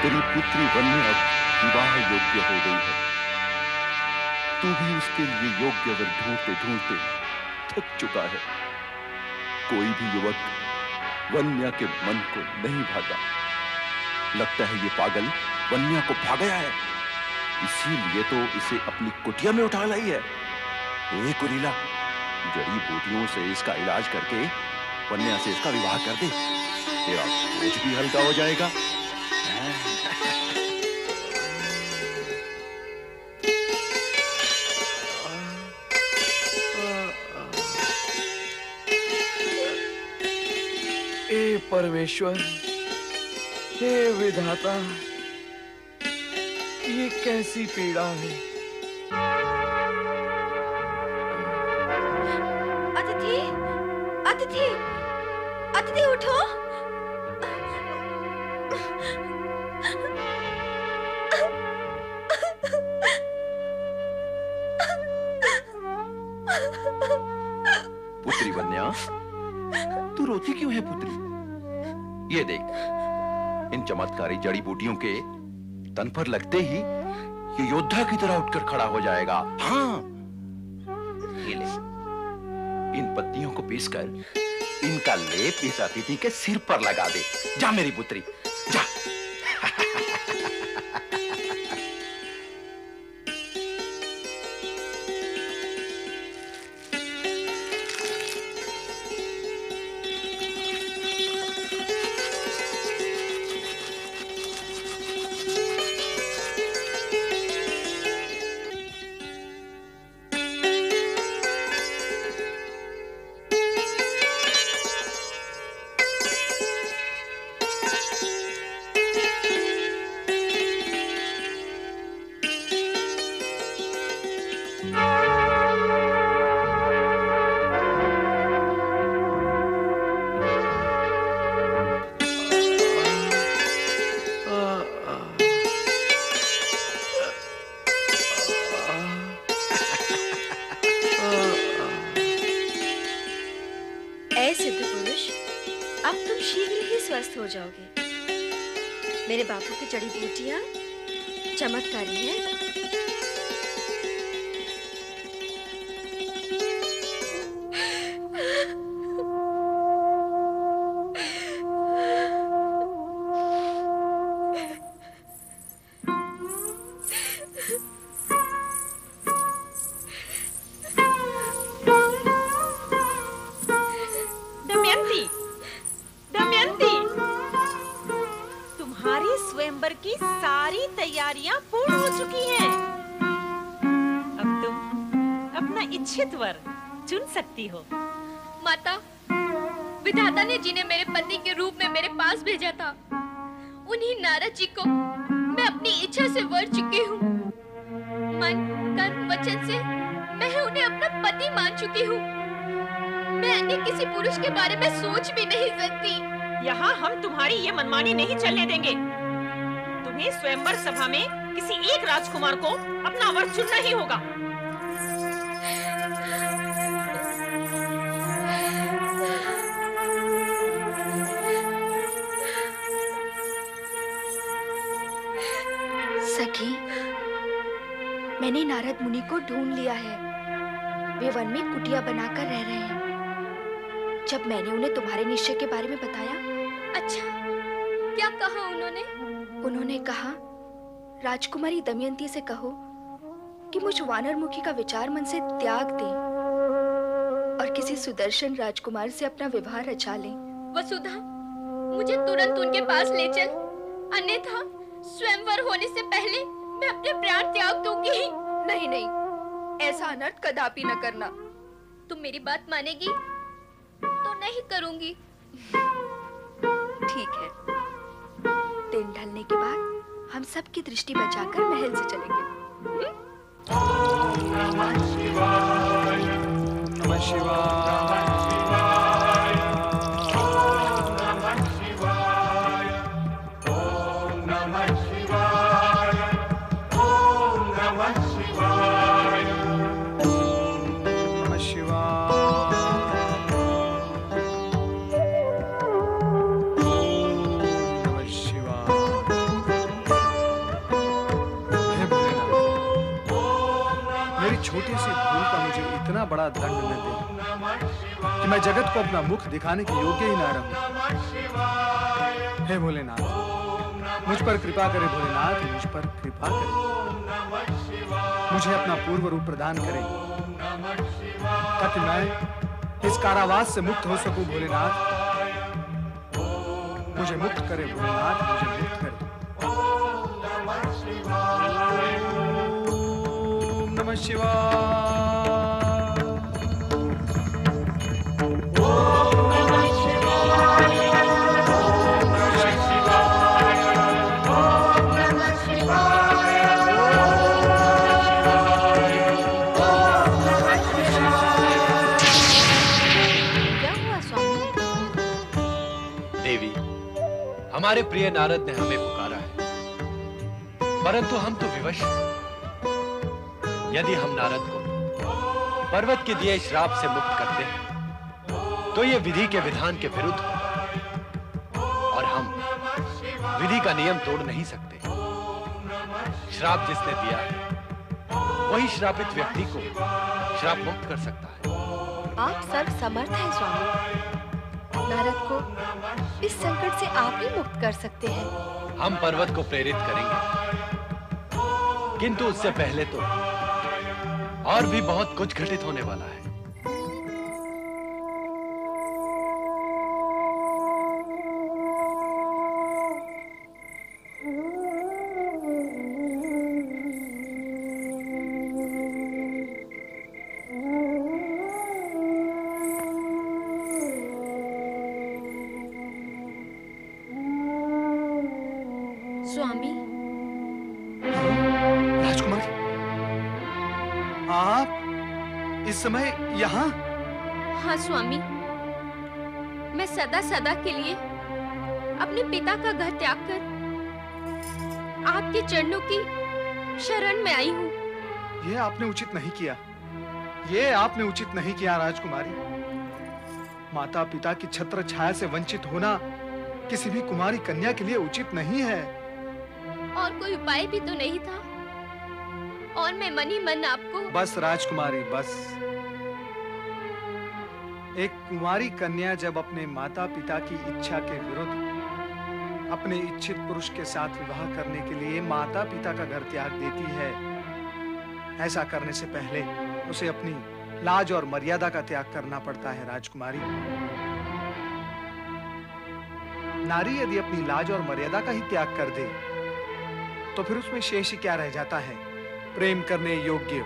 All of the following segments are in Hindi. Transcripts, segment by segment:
तेरी पुत्री वन्या विवाह योग्य हो गई है। तू भी उसके लिए योग्य वर ढूंढते ढूंढते थक चुका है। कोई भी युवक वन्या के मन को नहीं भागा। लगता है ये पागल वन्या को भा गया है, इसीलिए तो इसे अपनी कुटिया में उठा लाई है। ए कुरीला, जड़ी बूटियों से इसका इलाज करके वन्या से इसका विवाह कर दे, तेरा बोझ भी हल्का हो जाएगा। हे परमेश्वर, हे विधाता, ये कैसी पीड़ा है। अदिति, अदिति, अदिति उठो। पुत्री वन्या, तू रोती क्यों है पुत्री? ये देख, इन चमत्कारी जड़ी बूटियों के तन पर लगते ही ये योद्धा की तरह उठकर खड़ा हो जाएगा। हाँ, ये ले, इन पत्तियों को पीसकर इनका लेप इस अतिथि के सिर पर लगा दे। जा मेरी पुत्री, जा। स्वस्थ हो जाओगे। मेरे बापू की जड़ी बूटियां चमत्कारी हैं। चुन सकती हो। माता, विधाता ने जिन्हें मेरे पति के रूप में मेरे पास भेजा था, उन्हीं नारद जी को मैं अपनी इच्छा से वर चुकी हूँ। मन, कर्म, वचन से मैं उन्हें अपना पति मान चुकी हूँ। मैं अन्य किसी पुरुष के बारे में सोच भी नहीं सकती। यहाँ हम तुम्हारी ये मनमानी नहीं चलने देंगे। तुम्हें स्वयंवर सभा में किसी एक राजकुमार को अपना वर चुनना ही होगा। सखी, मैंने नारद मुनि को ढूंढ लिया है। वे वन में कुटिया बनाकर रह रहे हैं। जब मैंने उन्हें तुम्हारे निश्चय के बारे में बताया। अच्छा, क्या कहा उन्होंने? उन्होंने कहा, राजकुमारी दमयंती से कहो कि मुझ वानर मुखी का विचार मन से त्याग दे और किसी सुदर्शन राजकुमार से अपना विवाह रचा ले। वसुधा, मुझे तुरंत उनके पास ले चल, अन्यथा स्वयंवर होने से पहले मैं अपने प्राण त्याग दूंगी। नहीं नहीं, ऐसा अनर्थ कदापि न करना। तुम मेरी बात मानेगी तो नहीं करूंगी। ठीक है, दिन ढलने के बाद हम सबकी दृष्टि बचाकर महल से चलेंगे। ओम नमः शिवाय, नमः शिवाय। छोटी सी भूल का मुझे इतना बड़ा दंड न दे कि मैं जगत को अपना मुख दिखाने के योग्य ही ना रहूं। हे भोलेनाथ, मुझ पर कृपा करे भोलेनाथ, मुझ पर कृपा करे। मुझे अपना पूर्व रूप प्रदान करे ताकि मैं इस कारावास से मुक्त हो सकूं भोलेनाथ। मुझे मुक्त करे भोलेनाथ, मुझे मुक्त करे। ओम नमः शिवाय। हमारे प्रिय नारद ने हमें पुकारा है, परंतु हम तो विवश हैं। यदि हम नारद को पर्वत के दिए श्राप से मुक्त करते हैं तो ये विधि के विधान के विरुद्ध हो और हम विधि का नियम तोड़ नहीं सकते। श्राप जिसने दिया है वही श्रापित व्यक्ति को श्राप मुक्त कर सकता है। आप सर्व समर्थ हैं स्वामी। नारद को इस संकट से आप ही मुक्त कर सकते हैं। हम पर्वत को प्रेरित करेंगे, किंतु उससे पहले तो और भी बहुत कुछ घटित होने वाला है। स्वामी, राजकुमार, आप इस समय यहाँ? हाँ स्वामी, मैं सदा सदा के लिए अपने पिता का घर त्याग कर आपके चरणों की शरण में आई हूँ। ये आपने उचित नहीं किया, ये आपने उचित नहीं किया राजकुमारी। माता पिता की छत्र छाया से वंचित होना किसी भी कुमारी कन्या के लिए उचित नहीं है। और कोई उपाय भी तो नहीं था, और मैं मन ही मन आपको। बस राजकुमारी, बस। एक कुमारी कन्या जब अपने माता पिता की इच्छा के विरुद्ध अपने इच्छित पुरुष के साथ विवाह करने के लिए माता पिता का घर त्याग देती है, ऐसा करने से पहले उसे अपनी लाज और मर्यादा का त्याग करना पड़ता है राजकुमारी। नारी यदि अपनी लाज और मर्यादा का ही त्याग कर दे तो फिर उसमें शेष क्या रह जाता है? प्रेम करने योग्य।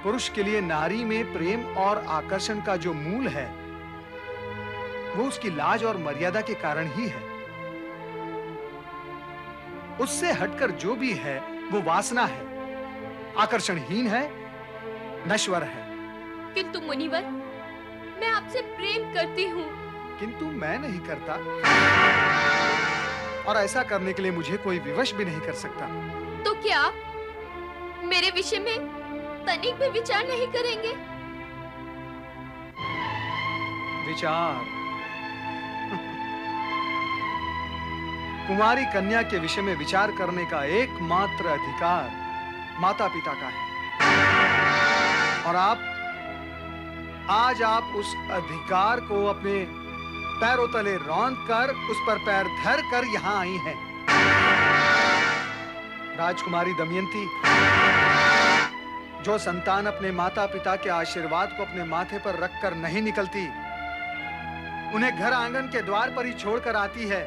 पुरुष के लिए नारी में प्रेम और आकर्षण का जो मूल है वो उसकी लाज और मर्यादा के कारण ही है। उससे हटकर जो भी है वो वासना है, आकर्षणहीन है, नश्वर है। किंतु मुनिवर, मैं आपसे प्रेम करती हूँ। किंतु मैं नहीं करता, और ऐसा करने के लिए मुझे कोई विवश भी नहीं कर सकता। तो क्या आप मेरे विषय में तनिक भी विचार नहीं करेंगे? विचार? कुमारी कन्या के विषय में विचार करने का एकमात्र अधिकार माता पिता का है, और आज आप उस अधिकार को अपने पैरों तले रौंद कर उस पर पैर धर कर यहां आई हैं। राजकुमारी दमयंती, जो संतान अपने माता पिता के आशीर्वाद को अपने माथे पर रखकर नहीं निकलती, उन्हें घर आंगन के द्वार पर ही छोड़कर आती है,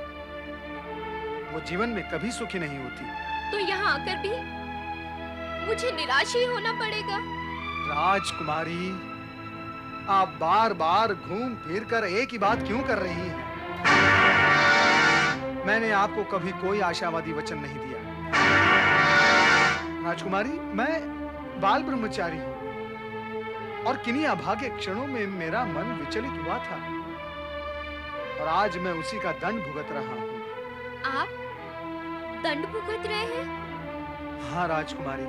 वो जीवन में कभी सुखी नहीं होती। तो यहाँ आकर भी मुझे निराश ही होना पड़ेगा। राजकुमारी, आप बार बार घूम फिर कर एक ही बात क्यों कर रही हैं? मैंने आपको कभी कोई आशावादी वचन नहीं दिया। राजकुमारी, मैं बाल ब्रह्मचारी हूं और किन्हीं अभागे क्षणों में मेरा मन विचलित हुआ था, और आज मैं उसी का दंड भुगत रहा हूं। आप दंड भुगत रहे हैं? हाँ राजकुमारी,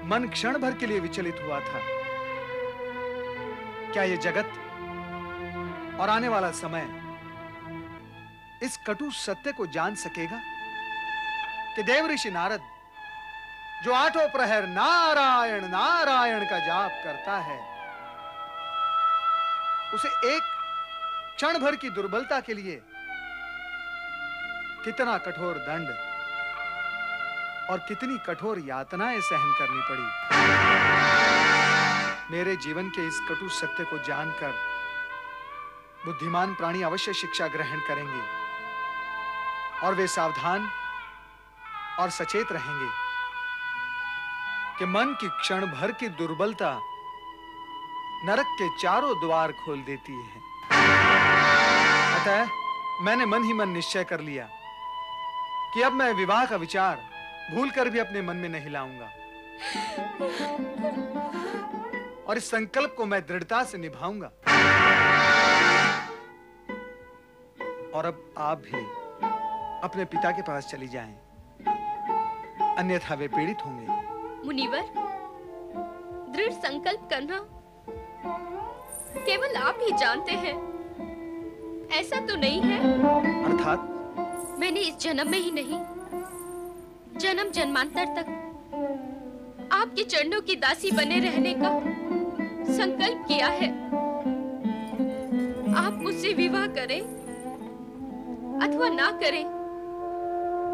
मन क्षण भर के लिए विचलित हुआ था। क्या ये जगत और आने वाला समय इस कटु सत्य को जान सकेगा कि देव ऋषि नारद जो 8 प्रहर नारायण नारायण का जाप करता है, उसे एक क्षण भर की दुर्बलता के लिए कितना कठोर दंड और कितनी कठोर यातनाएं सहन करनी पड़ी। मेरे जीवन के इस कटु सत्य को जानकर बुद्धिमान प्राणी अवश्य शिक्षा ग्रहण करेंगे और वे सावधान और सचेत रहेंगे कि मन की क्षण भर की दुर्बलता नरक के चारों द्वार खोल देती है। अतः मैंने मन ही मन निश्चय कर लिया कि अब मैं विवाह का विचार भूलकर भी अपने मन में नहीं लाऊंगा और इस संकल्प को मैं दृढ़ता से निभाऊंगा। और अब आप भी अपने पिता के पास चली जाएं, अन्यथा वे पीड़ित होंगे। मुनिवर, दृढ़ संकल्प करना केवल आप ही जानते हैं, ऐसा तो नहीं है। अर्थात मैंने इस जन्म में ही नहीं, जन्म जन्मांतर तक आपके चरणों की दासी बने रहने का संकल्प किया है। आप मुझसे विवाह करें अथवा ना करें,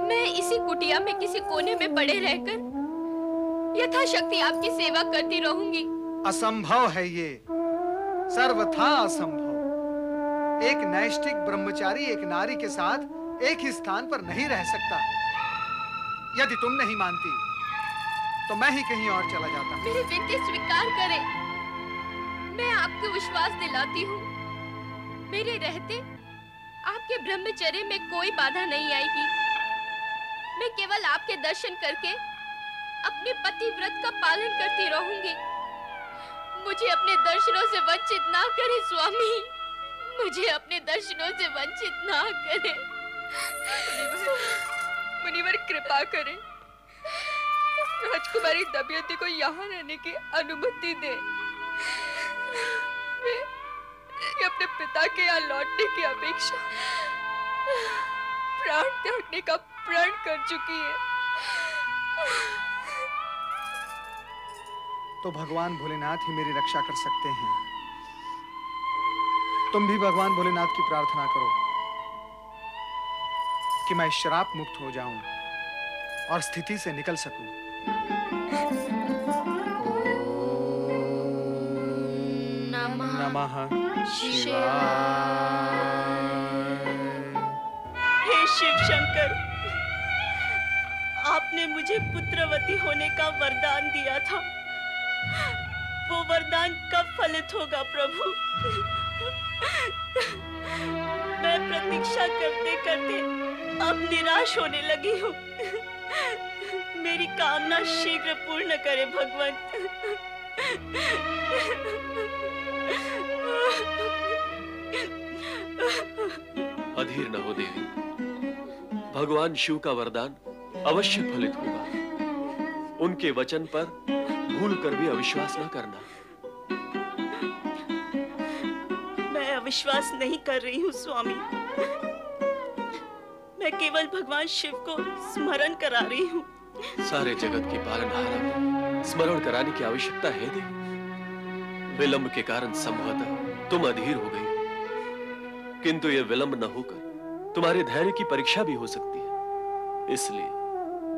मैं इसी कुटिया में किसी कोने में पड़े रहकर यथाशक्ति आपकी सेवा करती रहूंगी। असंभव है ये, सर्वथा असंभव। एक नैष्ठिक ब्रह्मचारी एक नारी के साथ एक ही स्थान पर नहीं रह सकता। यदि तुम नहीं मानती तो मैं ही कहीं और चला जाता। मेरी विनती स्वीकार करें, मैं आपको विश्वास दिलाती हूँ, मेरे रहते आपके ब्रह्मचर्य में कोई बाधा नहीं आएगी। मैं केवल आपके दर्शन करके अपने पति व्रत का पालन करती रहूंगी। मुझे अपने दर्शनों से वंचित ना करें स्वामी, मुझे अपने दर्शनों से वंचित ना करें। मुनिवर कृपा करें, राजकुमारी दमयंती को यहाँ रहने की अनुमति दे। वे अपने पिता के यहाँ लौटने की अपेक्षा प्राण त्यागने का प्रण कर चुकी है। तो भगवान भोलेनाथ ही मेरी रक्षा कर सकते हैं। तुम भी भगवान भोलेनाथ की प्रार्थना करो कि मैं श्राप मुक्त हो जाऊं और स्थिति से निकल सकूं। नमः शिवाय। हे शिव शंकर, आपने मुझे पुत्रवती होने का वरदान दिया था। वो वरदान कब फलित होगा प्रभु? मैं प्रतीक्षा करते करते अब निराश होने लगी हूँ। मेरी कामना शीघ्र पूर्ण करे भगवान। अधीर न हो देवी, भगवान शिव का वरदान अवश्य फलित होगा। उनके वचन पर भूल कर भी अविश्वास न करना। मैं अविश्वास नहीं कर रही हूँ स्वामी, मैं केवल भगवान शिव को स्मरण करा रही हूँ। सारे जगत की पालनहारा को स्मरण कराने की आवश्यकता है देवी। विलंब के कारण संभवतः तुम अधीर हो गई, किंतु यह विलंब न होकर तुम्हारे धैर्य की परीक्षा भी हो सकती है। इसलिए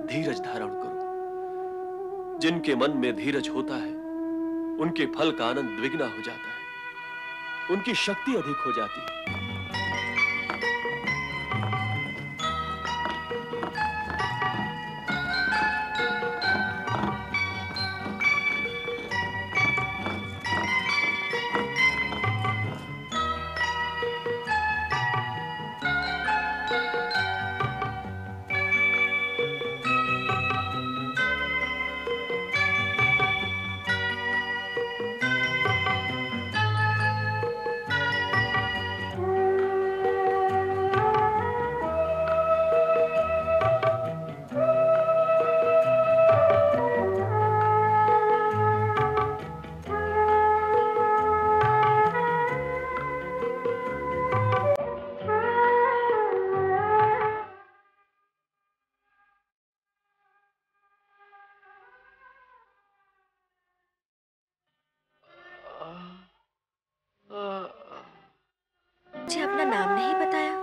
धीरज धारण करो। जिनके मन में धीरज होता है उनके फल का आनंद द्विगुना हो जाता है, उनकी शक्ति अधिक हो जाती है। अपना नाम नहीं बताया।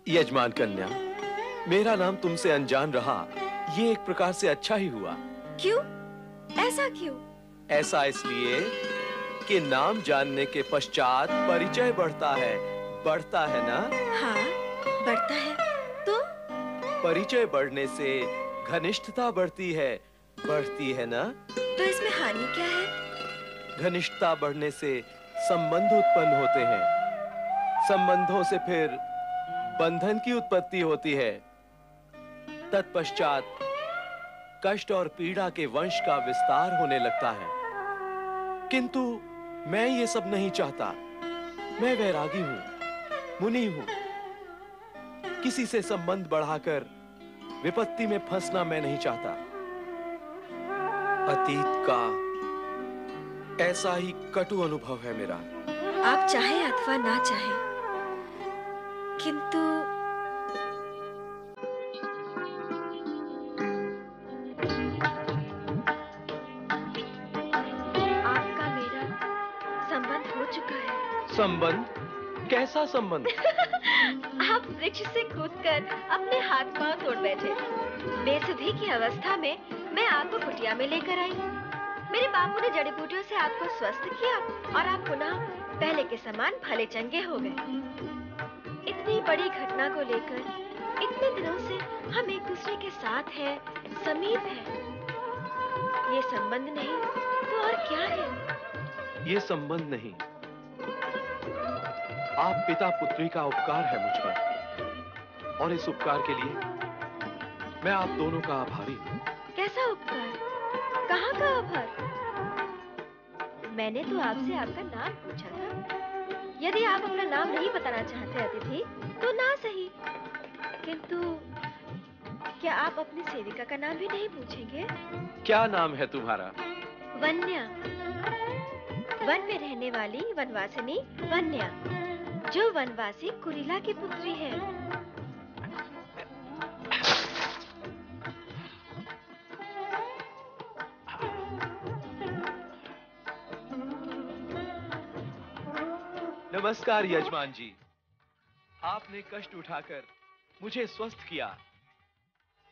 यजमान कन्या, मेरा नाम तुमसे अनजान रहा, ये एक प्रकार से अच्छा ही हुआ। क्यों? ऐसा क्यों? ऐसा इसलिए कि नाम जानने के पश्चात परिचय बढ़ता है ना? हाँ, बढ़ता है। तो परिचय बढ़ने से घनिष्ठता बढ़ती है ना? तो इसमें हानि क्या है? घनिष्ठता बढ़ने से संबंध उत्पन्न होते हैं, संबंधों से फिर बंधन की उत्पत्ति होती है, तत्पश्चात कष्ट और पीड़ा के वंश का विस्तार होने लगता है। किंतु मैं ये सब नहीं चाहता। मैं वैरागी हूं, मुनि हूं। किसी से संबंध बढ़ाकर विपत्ति में फंसना मैं नहीं चाहता। अतीत का ऐसा ही कटु अनुभव है मेरा। आप चाहे अथवा ना चाहे, किंतु आपका मेरा संबंध हो चुका है। संबंध? कैसा संबंध? आप वृक्ष से कूदकर अपने हाथ पांव तोड़ बैठे। बेसुधी की अवस्था में मैं आपको कुटिया में लेकर आई। मेरे बापू ने जड़ी बूटियों से आपको स्वस्थ किया और आप पुनः पहले के समान भले चंगे हो गए। इतनी बड़ी घटना को लेकर इतने दिनों से हम एक दूसरे के साथ हैं, समीप हैं। ये संबंध नहीं तो और क्या है? ये संबंध नहीं, आप पिता पुत्री का उपकार है मुझ पर, और इस उपकार के लिए मैं आप दोनों का आभारी हूँ। कैसा उपकार? कहाँ का आभार? मैंने तो आपसे आपका नाम पूछा था। यदि आप अपना नाम नहीं बताना चाहते अतिथि, तो ना सही। किंतु क्या आप अपनी सेविका का नाम भी नहीं पूछेंगे? क्या नाम है तुम्हारा? वन्या। वन में रहने वाली वनवासिनी वन्या, जो वनवासी कुरीला की पुत्री है। नमस्कार यजमान जी, आपने कष्ट उठाकर मुझे स्वस्थ किया,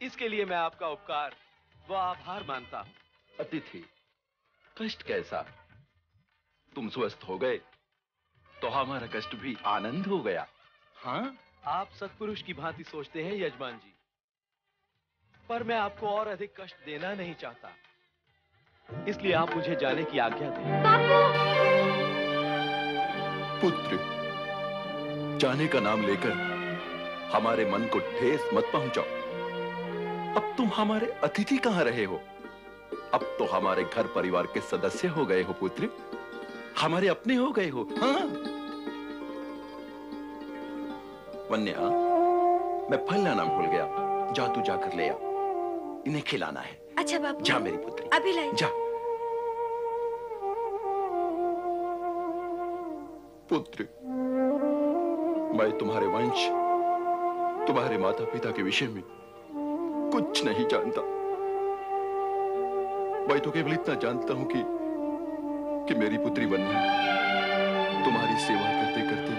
इसके लिए मैं आपका उपकार व आभार मानता हूँ। अतिथि, कष्ट कैसा? तुम स्वस्थ हो गए तो हमारा कष्ट भी आनंद हो गया। हाँ, आप सत्पुरुष की भांति सोचते हैं यजमान जी, पर मैं आपको और अधिक कष्ट देना नहीं चाहता, इसलिए आप मुझे जाने की आज्ञा दें। पुत्र, जाने का नाम लेकर हमारे मन को ठेस मत पहुंचाओ। अब तुम हमारे अतिथि कहां रहे हो? अब तो हमारे घर परिवार के सदस्य हो गए हो पुत्र, हमारे अपने हो गए हो। हाँ वन्या, मैं फल लाना भूल गया, जा तू जाकर ले आ, इन्हें खिलाना है। अच्छा बाबू, जा मेरी पुत्री, अभी लाई। जा। पुत्र, मैं तुम्हारे वंश, तुम्हारे माता पिता के विषय में कुछ नहीं जानता। मैं तो केवल इतना जानता हूं कि मेरी पुत्री वन्या तुम्हारी सेवा करते करते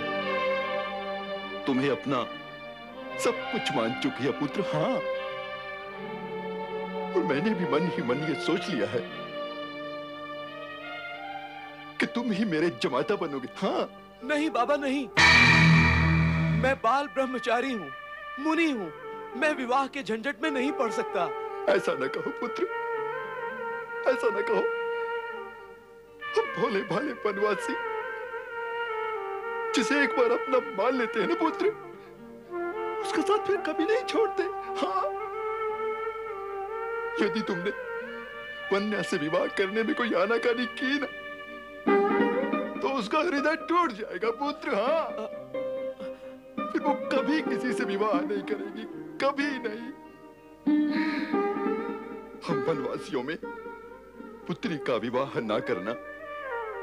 तुम्हें अपना सब कुछ मान चुकी है पुत्र। हाँ, और मैंने भी मन ही मन ये सोच लिया है कि तुम ही मेरे जमाता बनोगे। हाँ। नहीं बाबा, नहीं, मैं बाल ब्रह्मचारी हूँ, मुनि हूँ, मैं विवाह के झंझट में नहीं पड़ सकता। ऐसा न कहो पुत्र, ऐसा न कहो। हम भोले भाले वनवासी जिसे एक बार अपना मान लेते हैं ना पुत्र, उसका साथ फिर कभी नहीं छोड़ते। हाँ, यदि तुमने वन्या से विवाह करने में कोई आनाकानी की ना, तो उसका हृदय टूट जाएगा पुत्र। हाँ, फिर वो कभी किसी से विवाह नहीं करेगी, कभी नहीं। हम वनवासियों में पुत्री का विवाह ना करना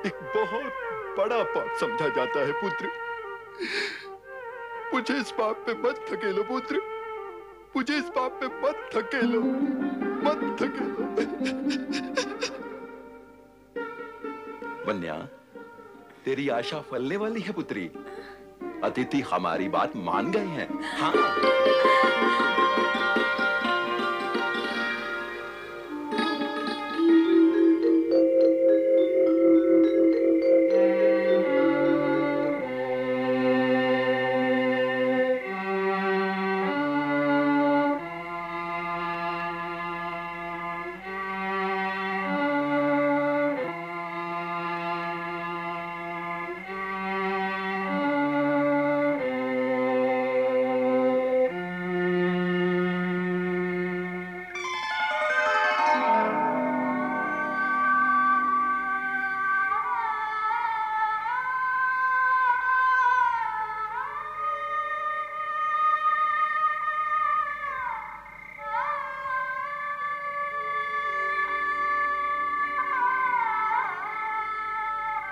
एक बहुत बड़ा पाप समझा जाता है पुत्र। मुझे इस पाप पे मत धकेलो पुत्र, मुझे इस पाप पे मत धकेलो, मत धकेलो। वन्या, तेरी आशा फलने वाली है पुत्री। अतिथि हमारी बात मान गए हैं। हाँ।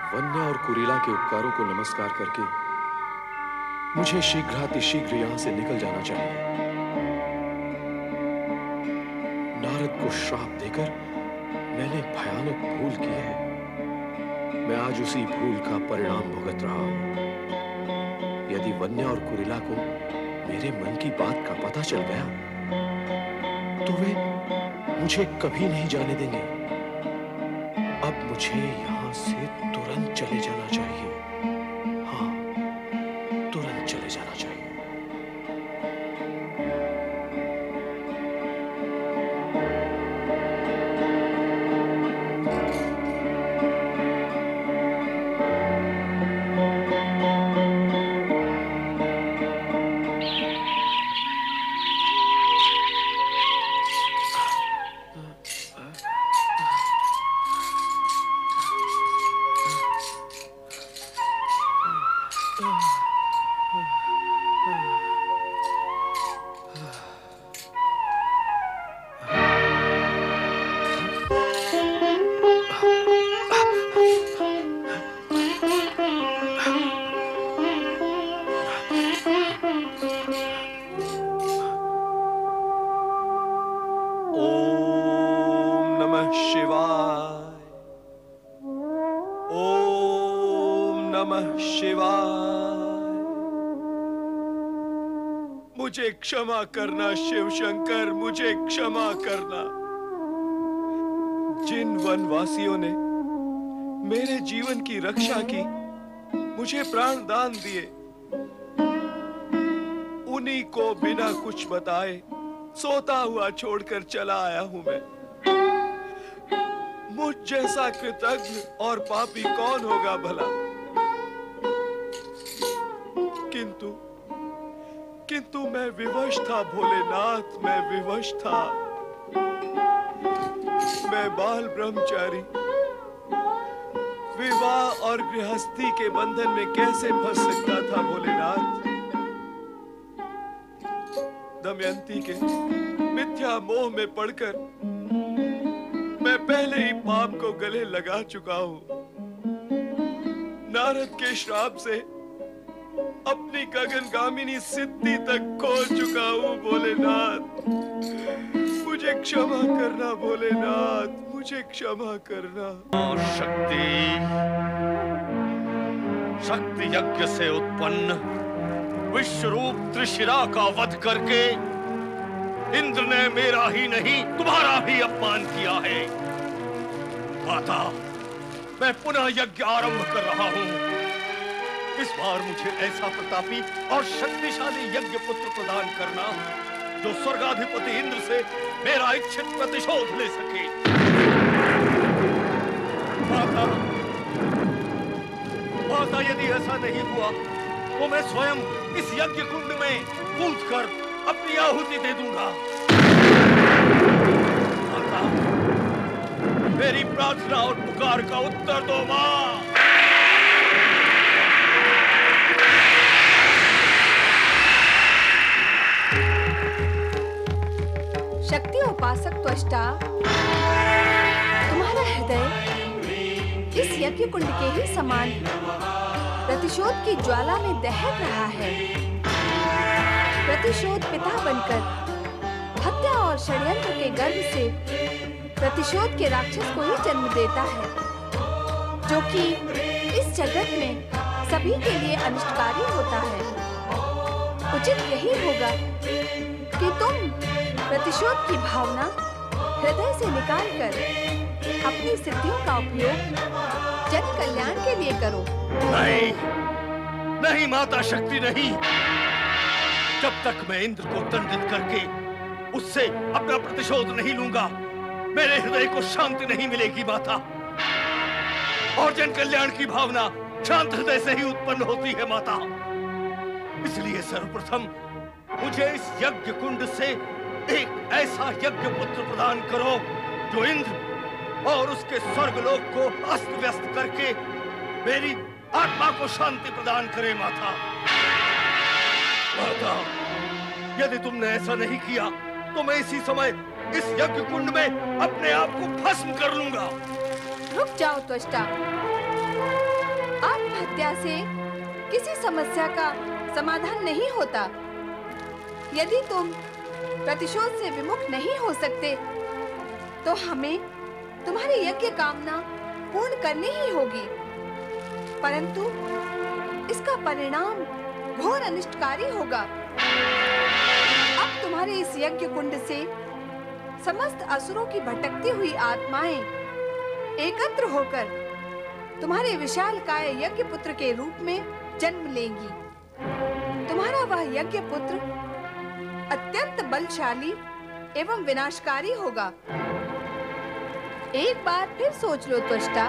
वन्या और कुरीला के उपकारों को नमस्कार करके मुझे शीघ्रातिशीघ्र यहां से निकल जाना चाहिए। नारद को श्राप देकर मैंने भयानक भूल की है। मैं आज उसी भूल का परिणाम भुगत रहा हूं। यदि वन्या और कुरीला को मेरे मन की बात का पता चल गया तो वे मुझे कभी नहीं जाने देंगे। अब मुझे यहां से तुरंत चले जाना चाहिए। हाँ, तुरंत चले जाना चाहिए। मुझे क्षमा करना शिव शंकर, मुझे क्षमा करना। जिन वनवासियों ने मेरे जीवन की रक्षा की, मुझे प्राण दान दिए, उन्हीं को बिना कुछ बताए सोता हुआ छोड़कर चला आया हूं मैं। मुझ जैसा कृतज्ञ और पापी कौन होगा भला? किंतु मैं विवश था भोलेनाथ, मैं विवश था। मैं बाल ब्रह्मचारी विवाह और गृहस्थी के बंधन में कैसे फंस सकता था भोलेनाथ? दमयंती के मिथ्या मोह में पड़कर मैं पहले ही पाप को गले लगा चुका हूं। नारद के श्राप से अपनी गगनगामिनी सिद्धि तक खो चुका हूं भोलेनाथ। मुझे क्षमा करना भोलेनाथ, मुझे क्षमा करना। शक्ति यज्ञ से उत्पन्न विश्वरूप त्रिशिरा का वध करके इंद्र ने मेरा ही नहीं तुम्हारा भी अपमान किया है। माता, मैं पुनः यज्ञ आरंभ कर रहा हूं। इस बार मुझे ऐसा प्रतापी और शक्तिशाली यज्ञ पुत्र प्रदान करना जो स्वर्गाधिपति इंद्र से मेरा इच्छित प्रतिशोध ले सके। माता, माता, यदि ऐसा नहीं हुआ तो मैं स्वयं इस यज्ञ कुंड में कूदकर अपनी आहुति दे दूंगा। माता, मेरी प्रार्थना और पुकार का उत्तर दो मां। शक्ति उपासक त्वष्टा, तुम्हारा हृदय इस यज्ञ कुंड के ही समान प्रतिशोध की ज्वाला में दहक रहा है। प्रतिशोध पिता बनकर हत्या और षड्यंत्र के गर्भ से प्रतिशोध के राक्षस को ही जन्म देता है, जो कि इस जगत में सभी के लिए अनिष्टकारी होता है। उचित यही होगा कि तुम प्रतिशोध की भावना हृदय से निकालकर अपनी सिद्धियों का उपयोग जन कल्याण के लिए करो। नहीं, नहीं माता शक्ति, नहीं। जब तक मैं इंद्र को दंडित करके उससे अपना प्रतिशोध नहीं लूंगा, मेरे हृदय को शांति नहीं मिलेगी माता। और जन कल्याण की भावना शांत हृदय से ही उत्पन्न होती है माता। इसलिए सर्वप्रथम मुझे इस यज्ञ कुंड से एक ऐसा यज्ञ पुत्र प्रदान करो जो इंद्र और उसके स्वर्गलोक को अस्त व्यस्त करके मेरी आत्मा को शांति प्रदान करे माता। माता, यदि तुमने ऐसा नहीं किया तो मैं इसी समय इस यज्ञ कुंड में अपने आप को भस्म कर लूंगा। रुक जाओ त्वष्टा। आत्महत्या से किसी समस्या का समाधान नहीं होता। यदि तुम प्रतिशोध से विमुख नहीं हो सकते तो हमें तुम्हारी यज्ञ कामना पूर्ण करनी ही होगी। परंतु इसका परिणाम घोर अनिष्टकारी होगा। अब तुम्हारे इस यज्ञ कुंड से समस्त असुरों की भटकती हुई आत्माएं एकत्र होकर तुम्हारे विशालकाय यज्ञ पुत्र के रूप में जन्म लेंगी। तुम्हारा वह यज्ञ पुत्र अत्यंत बलशाली एवं विनाशकारी होगा। एक बार फिर सोच लो त्वष्टा।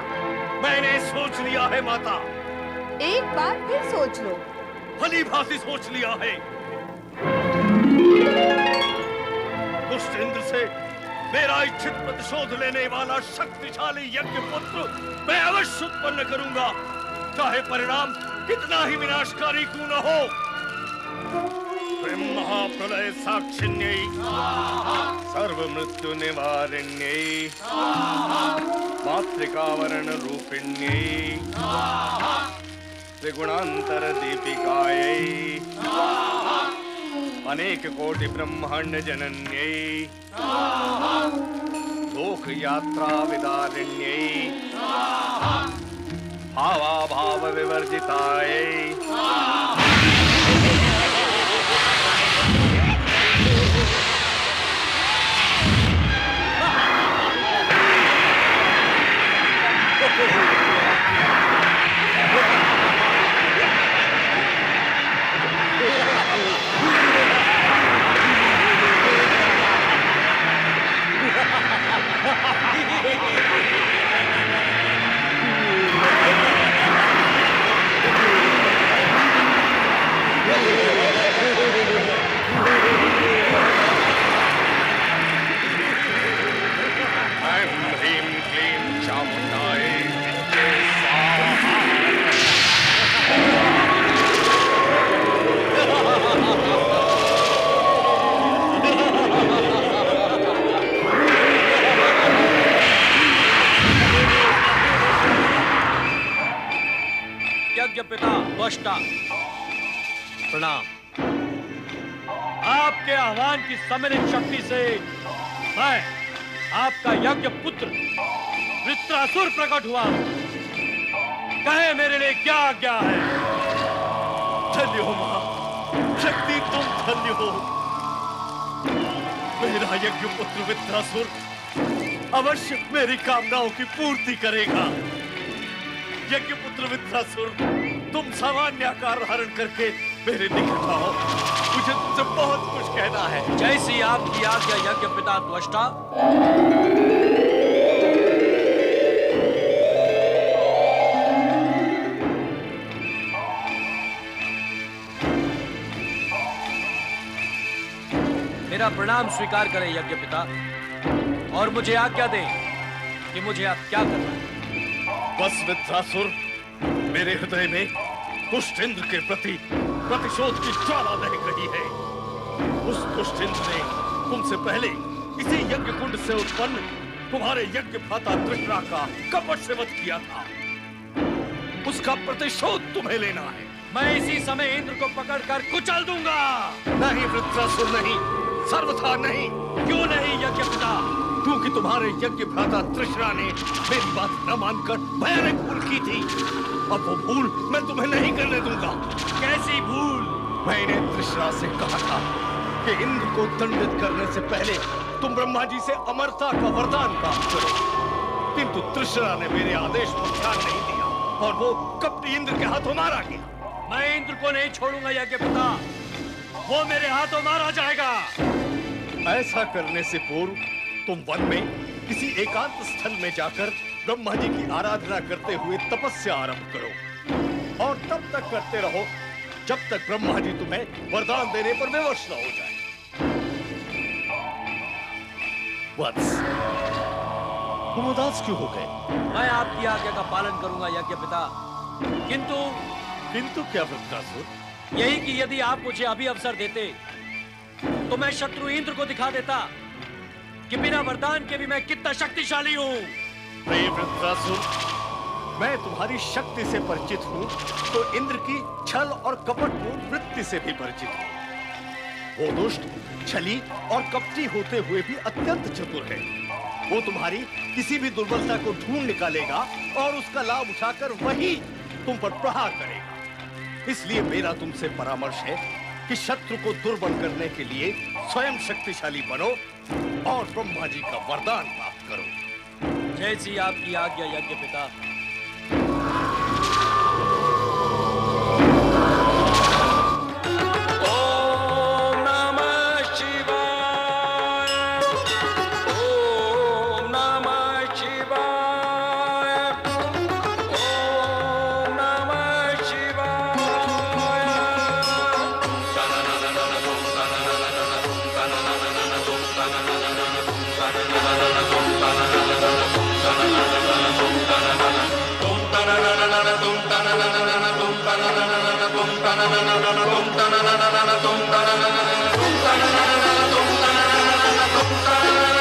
मैंने सोच लिया है माता। एक बार फिर सोच लो। भली भांति सोच लिया है। दुष्ट इंद्र से मेरा इच्छित प्रतिशोध लेने वाला शक्तिशाली यज्ञ पुत्र मैं अवश्य उत्पन्न करूंगा, चाहे परिणाम कितना ही विनाशकारी क्यों न हो। महाप्रलय साक्षिण्यै सर्व मृत्यु निवारिण्यै मातृकावरण रूपिण्यै त्रिगुणांतर दीपिकायै अनेक कोटि ब्रह्मांड जनन्यै लोक यात्रा विदारिण्यै भावाभाव विवर्जितायै पिता त्वष्टा, प्रणाम। आपके आह्वान की सम्मिलित शक्ति से मैं आपका यज्ञ पुत्र वृत्रासुर प्रकट हुआ। कहे मेरे लिए क्या आज्ञा है? धन्य हो मां, शक्ति तुम धन्य हो। मेरा यज्ञ पुत्र वृत्रासुर अवश्य मेरी कामनाओं की पूर्ति करेगा। यज्ञ पुत्र वृत्रासुर, तुम सामान्य आकार धारण करके मेरे निकट आओ। मुझे तुमसे बहुत कुछ कहना है। जैसी आपकी आज्ञा यज्ञ पिता त्वष्टा। मेरा प्रणाम स्वीकार करें यज्ञ पिता, और मुझे आज्ञा दें कि मुझे अब क्या करना है। बस वृत्रासुर, मेरे हृदय में दुष्ट इंद्र के प्रति प्रतिशोध की ज्वाला दहक रही है। उस दुष्ट इंद्र ने तुमसे पहले इसी यज्ञ कुंड से उत्पन्न तुम्हारे यज्ञ भ्राता तृष्णा का कपट से वध किया था। उसका प्रतिशोध तुम्हें लेना है। मैं इसी समय इंद्र को पकड़कर कुचल दूंगा। नहीं वृत्रासुर, नहीं, सर्वथा नहीं। क्यों नहीं यज्ञ पिता? क्योंकि तुम्हारे यज्ञ भ्राता तृष्णा ने मेरी बात न मानकर भयानक भूल की थी। अब वो भूल मैं तुम्हें नहीं करने दूंगा। कैसी भूल? मैंने तृष्णा से कहा था कि इंद्र को दंडित करने से पहले तुम ब्रह्मा जी से अमरता का वरदान प्राप्त करो, किंतु तृष्णा ने मेरे आदेश पर ध्यान नहीं दिया और वो कपटी इंद्र के हाथों मारा गया। मैं इंद्र को नहीं छोड़ूंगा यज्ञपिता, वो मेरे हाथों मारा जाएगा। ऐसा करने से पूर्व तुम वन में किसी एकांत स्थल में जाकर ब्रह्मा जी की आराधना करते हुए तपस्या आरंभ करो और तब तक करते रहो जब तक ब्रह्मा जी तुम्हें वरदान देने पर विवश न हो जाए। वत्स, तुम उदास क्यों हो गए? मैं आपकी आज्ञा का पालन करूंगा यज्ञपिता, किंतु क्या वृत्रासुर? यही कि यदि आप मुझे अभी अवसर देते तो मैं शत्रु इंद्र को दिखा देता कि बिना वरदान के भी मैं कितना शक्तिशाली हूँ। वृत्रासुर, मैं तुम्हारी शक्ति से परिचित हूँ तो इंद्र की छल और कपटपूर्ण वृत्ति से भी परिचित हूँ। वो दुष्ट, छली और कपटी होते हुए भी अत्यंत चतुर है। वो तुम्हारी किसी भी दुर्बलता को ढूंढ निकालेगा और उसका लाभ उठाकर वही तुम पर प्रहार करेगा। इसलिए मेरा तुमसे परामर्श है कि शत्रु को दुर्बल करने के लिए स्वयं शक्तिशाली बनो और ब्रह्मा जी का वरदान प्राप्त करो। जैसी आपकी आज्ञा यज्ञपिता। Tum